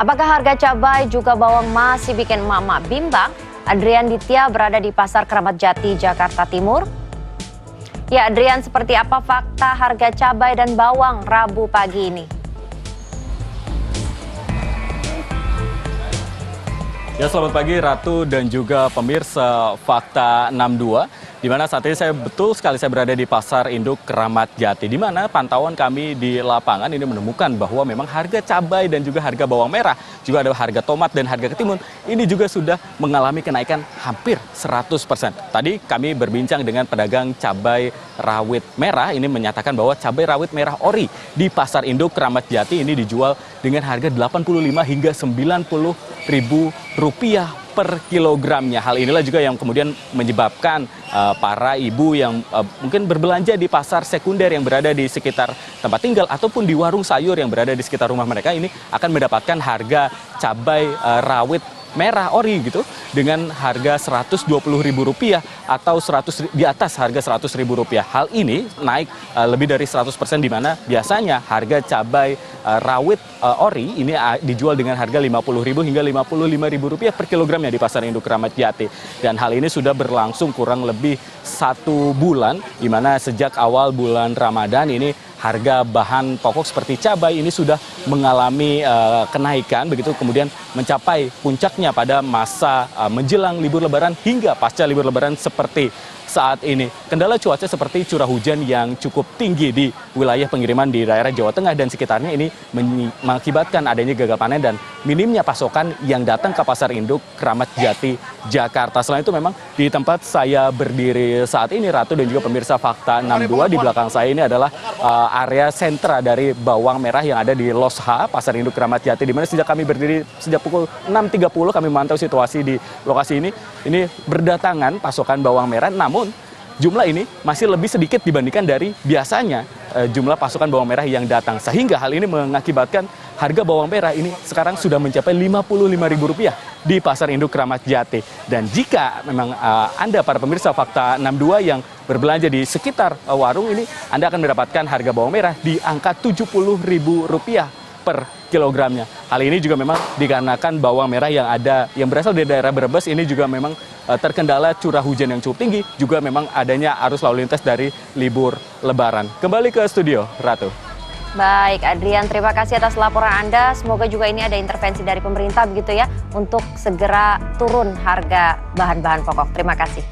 Apakah harga cabai juga bawang masih bikin emak-emak bimbang? Adrian Ditya berada di Pasar Keramat Jati, Jakarta Timur. Ya, Adrian, seperti apa fakta harga cabai dan bawang Rabu pagi ini? Ya, selamat pagi Ratu dan juga pemirsa Fakta 62. Di mana saat ini betul sekali saya berada di Pasar Induk Keramat Jati, di mana pantauan kami di lapangan ini menemukan bahwa memang harga cabai dan juga harga bawang merah, juga ada harga tomat dan harga ketimun, ini juga sudah mengalami kenaikan hampir 100%. Tadi kami berbincang dengan pedagang cabai rawit merah, ini menyatakan bahwa cabai rawit merah ori di Pasar Induk Keramat Jati ini dijual dengan harga 85 hingga 90 ribu rupiah per kilogramnya. Hal inilah juga yang kemudian menyebabkan para ibu yang mungkin berbelanja di pasar sekunder yang berada di sekitar tempat tinggal ataupun di warung sayur yang berada di sekitar rumah mereka ini akan mendapatkan harga cabai rawit merah ori gitu dengan harga Rp120.000 atau di atas harga Rp100.000. Hal ini naik lebih dari 100%, di mana biasanya harga cabai rawit ori ini dijual dengan harga Rp50.000 hingga Rp55.000 per kilogramnya di Pasar Induk Keramat Jati. Dan hal ini sudah berlangsung kurang lebih 1 bulan, di mana sejak awal bulan Ramadan ini harga bahan pokok seperti cabai ini sudah mengalami kenaikan, begitu kemudian mencapai puncaknya pada masa menjelang libur lebaran hingga pasca libur lebaran seperti saat ini. Kendala cuaca seperti curah hujan yang cukup tinggi di wilayah pengiriman di daerah Jawa Tengah dan sekitarnya ini mengakibatkan adanya gagal panen dan minimnya pasokan yang datang ke Pasar Induk Keramat Jati, Jakarta. Selain itu memang di tempat saya berdiri saat ini, Ratu dan juga pemirsa Fakta 62, di belakang saya ini adalah area sentra dari bawang merah yang ada di Los H, Pasar Induk Keramat Jati, di mana sejak kami berdiri sejak pukul 6.30 kami memantau situasi di lokasi ini berdatangan pasokan bawang merah, namun jumlah ini masih lebih sedikit dibandingkan dari biasanya jumlah pasokan bawang merah yang datang, sehingga hal ini mengakibatkan harga bawang merah ini sekarang sudah mencapai Rp55.000 di Pasar Induk Keramat Jati. Dan jika memang Anda para pemirsa Fakta 62 yang berbelanja di sekitar warung ini, Anda akan mendapatkan harga bawang merah di angka Rp70.000 per kilogramnya. Hal ini juga memang dikarenakan bawang merah yang berasal dari daerah Brebes ini juga memang terkendala curah hujan yang cukup tinggi, juga memang adanya arus lalu lintas dari libur lebaran. Kembali ke studio, Ratu. Baik, Adrian, terima kasih atas laporan Anda. Semoga juga ini ada intervensi dari pemerintah begitu ya, untuk segera turun harga bahan-bahan pokok. Terima kasih.